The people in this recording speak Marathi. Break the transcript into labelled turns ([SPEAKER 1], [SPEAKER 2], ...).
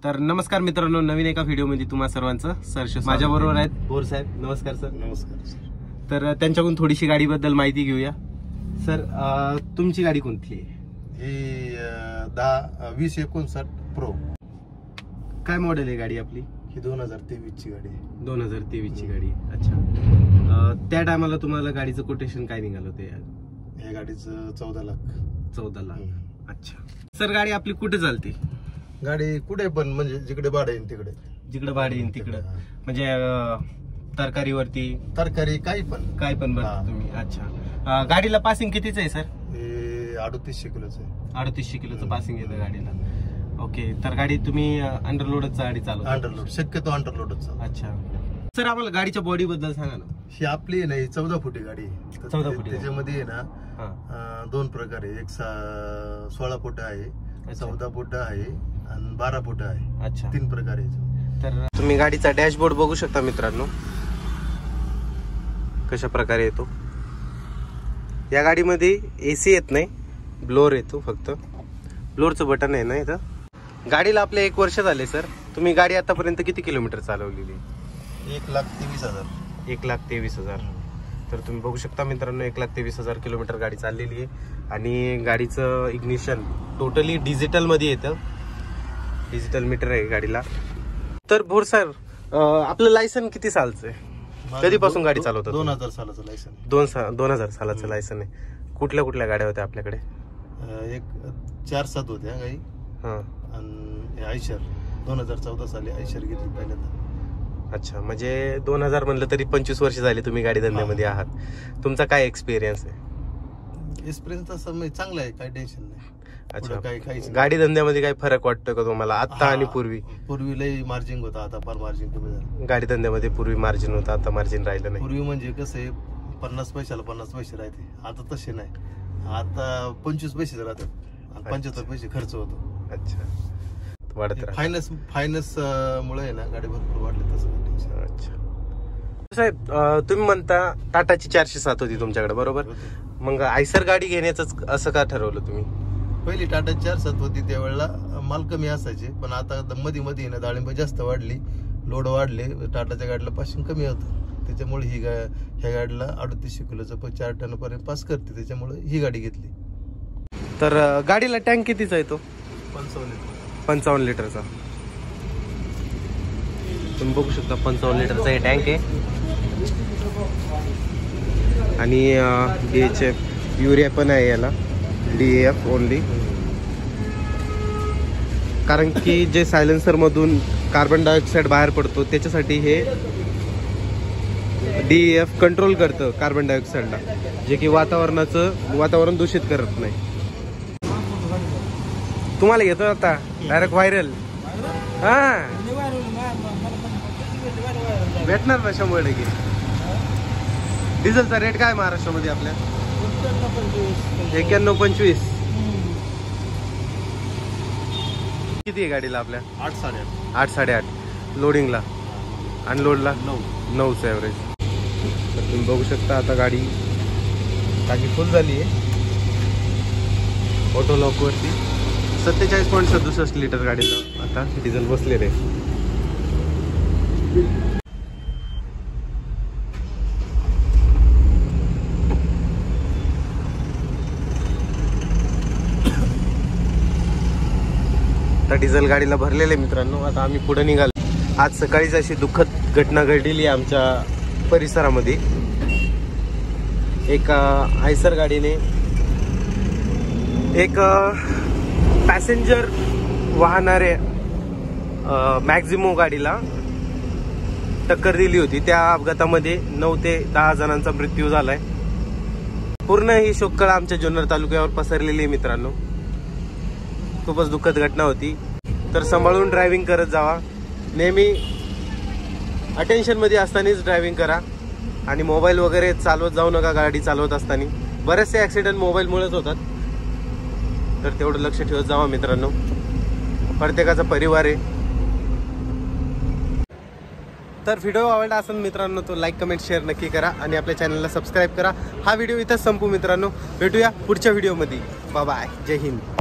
[SPEAKER 1] तर नमस्कार मित्रांनो, नवीन एका व्हिडिओमध्ये तुम्हा सर्वांचं सहर्ष माझ्या बरोबर आहेत भोर साहेब. नमस्कार सर.
[SPEAKER 2] नमस्कार सर.
[SPEAKER 1] तर त्यांच्याकडून थोडीशी गाडीबद्दल माहिती घेऊया. सर, तुमची गाडी कोणती आहे?
[SPEAKER 2] ही 2059 प्रो.
[SPEAKER 1] काय मॉडेल आहे गाडी आपली?
[SPEAKER 2] ही 2023 ची गाडी आहे.
[SPEAKER 1] 2023 ची गाडी. अच्छा. त्या टायमाला तुम्हाला गाडीचं कोटेशन काय निघालं होते?
[SPEAKER 2] या गाडीचं 14 लाख.
[SPEAKER 1] 14 लाख. अच्छा. सर, गाडी आपली कुठे चालते?
[SPEAKER 2] गाडी कुठे पण, म्हणजे जिकडे भाडे येईल तिकडे.
[SPEAKER 1] जिकडे भाडे येईल तिकडे, म्हणजे तरकारीवरती
[SPEAKER 2] तरकारी काही पण
[SPEAKER 1] बरं तुम्ही. अच्छा. गाडीला पासिंग कितीच आहे सर?
[SPEAKER 2] हे 3800 किलोचं आहे.
[SPEAKER 1] 3800 किलोचं पासिंग येतं गाडीला. ओके. तर गाडी तुम्ही अंडरलोडच गाडी चालवता?
[SPEAKER 2] अंडरलोड, शक्यतो अंडरलोडच.
[SPEAKER 1] अच्छा. सर, आम्हाला गाडीच्या बॉडी बद्दल सांगा ना.
[SPEAKER 2] ही आपली आहे ना, ही 14 फुटी गाडी.
[SPEAKER 1] 14 फुटी.
[SPEAKER 2] त्याच्यामध्ये आहे ना 2 प्रकार आहे. एक 16 फूट आहे, 14 फूट आहे आणि 12 फूट आहे.
[SPEAKER 1] अच्छा.
[SPEAKER 2] 3 प्रकार आहे.
[SPEAKER 1] तर तुम्ही गाडीचा डॅशबोर्ड बघू शकता मित्रांनो, कशा प्रकारे येतो. या गाडीमध्ये एसी येत नाही, ब्लोअर येतो. फक्त ब्लोअरचं बटन आहे ना इथं. गाडीला आपले 1 वर्ष झाले. सर, तुम्ही गाडी आतापर्यंत किती किलोमीटर चालवलेली?
[SPEAKER 2] 1,23,000.
[SPEAKER 1] 1,23,000. तर तुम्ही बघू शकता मित्रांनो, 1,23,000 किलोमीटर गाडी चाललेली आहे. आणि गाडीचं इग्निशन टोटली डिजिटल मध्ये येतं. डिजिटल मीटर आहे गाडीला. तर भोर सर, आपलं लायसन किती सालचं आहे? कधीपासून गाडी चालवतात?
[SPEAKER 2] 2000 सालाचं लायसन.
[SPEAKER 1] 2000 सालाचं लायसन आहे. कुठल्या कुठल्या गाड्या होत्या आपल्याकडे?
[SPEAKER 2] एक 4-7 होत्या काही. आणि आयशर 2014 साली आयशर घेतली पहिल्यांदा.
[SPEAKER 1] अच्छा. म्हणजे 2000 म्हणलं तरी 25 वर्ष झाली तुम्ही गाडी धंद्यामध्ये आहात. तुमचा काय एक्सपिरियन्स आहे?
[SPEAKER 2] एक्सपिरियन्स तसं चांगला आहे, काही टेन्शन नाही.
[SPEAKER 1] अच्छा.
[SPEAKER 2] काही
[SPEAKER 1] गाडी धंद्यामध्ये काही फरक वाटतोय का तुम्हाला आता आणि पूर्वी?
[SPEAKER 2] पूर्वी लई मार्जिन होता, आता फार मार्जिन कमी झालं.
[SPEAKER 1] गाडी धंद्यामध्ये पूर्वी मार्जिन होतं, आता मार्जिन राहिलं नाही.
[SPEAKER 2] पूर्वी म्हणजे कसं आहे, 50 पैशाला 50 पैसे राहते. आता तसे नाही. आता 25 पैसे राहतात आणि 75 पैसे खर्च होतो.
[SPEAKER 1] अच्छा. वाढत
[SPEAKER 2] फायनान्स मुळे ना गाडी भरपूर वाढली तसं.
[SPEAKER 1] अच्छा. साहेब, तुम्ही म्हणता टाटाची 407 होती तुमच्याकडे, बरोबर? मग आयसर गाडी घेण्याचं असं का ठरवलं तुम्ही?
[SPEAKER 2] पहिली टाटा 407 होती, त्यावेळेला माल कमी असायचे. पण आता मध्ये ना डाळिंब जास्त वाढली, लोड वाढले. टाटाच्या गाडीला पासिंग कमी होतं, त्याच्यामुळे ह्या गाडीला 3800 किलोचं 4 टन पर्यंत पास करते. त्याच्यामुळे ही गाडी घेतली.
[SPEAKER 1] तर गाडीला टँक कितीचा येतो? 55 लिटरचा. तुम्ही बघू शकता 55 लिटरचा हे टँक आहे. आणि DHF युरिया पण आहे याला, DAF ओनली. कारण की जे सायलेन्सर मधून कार्बन डायऑक्साईड बाहेर पडतो, त्याच्यासाठी हे DAF कंट्रोल करतं कार्बन डायऑक्साईडला, जे की वातावरण दूषित करत नाही. तुम्हाला येतो आता डायरेक्ट व्हायरल. भेटणार ना 100%. डिझेलचा रेट काय महाराष्ट्रामध्ये आपल्या? 91-25. किती आहे गाडीला आपल्या? 8-8.5 लोडिंगला. अनलोडला 9चं ॲव्हरेज. तर तुम्ही बघू शकता आता गाडी टाकी फुल झाली आहे. ऑटो लॉकवरती 47.67 लिटर गाडीला आता डिझेल बसलेले आहे. आता डिझेल गाडीला भरलेले मित्रांनो. आता आम्ही पुढे निघालो. आज सकाळीच अशी दुःखद घटना घडलेली आहे आमच्या परिसरामध्ये. एक आयसर गाडीने एक पॅसेंजर वाहणारे मॅक्झिमो गाडीला टक्कर दिली होती. त्या अपघातामध्ये 9 ते 10 जणांचा मृत्यू झालाय. पूर्ण ही शोककळा आमच्या जुन्नर तालुक्यावर पसरलेली आहे मित्रांनो. खूपच दुःखद घटना होती. तर सांभाळून ड्रायव्हिंग करत जावा. नेहमी अटेन्शन मध्ये असतानाच ड्रायव्हिंग करा. आणि मोबाईल वगैरे चालवत जाऊ नका गाडी चालवत असताना. बरेचसे ऍक्सिडेंट मोबाईलमुळेच होतात, तर तेवढं लक्ष ठेवत जावा मित्रांनो. प्रत्येकाचा परिवार आहे. तर व्हिडिओ आवडला असेल मित्रांनो तो लाईक कमेंट शेअर नक्की करा आणि आपल्या चॅनलला सबस्क्राईब करा. हा व्हिडिओ इथंच संपू मित्रांनो. भेटूया पुढच्या व्हिडिओमध्ये. Bye bye. जय हिंद.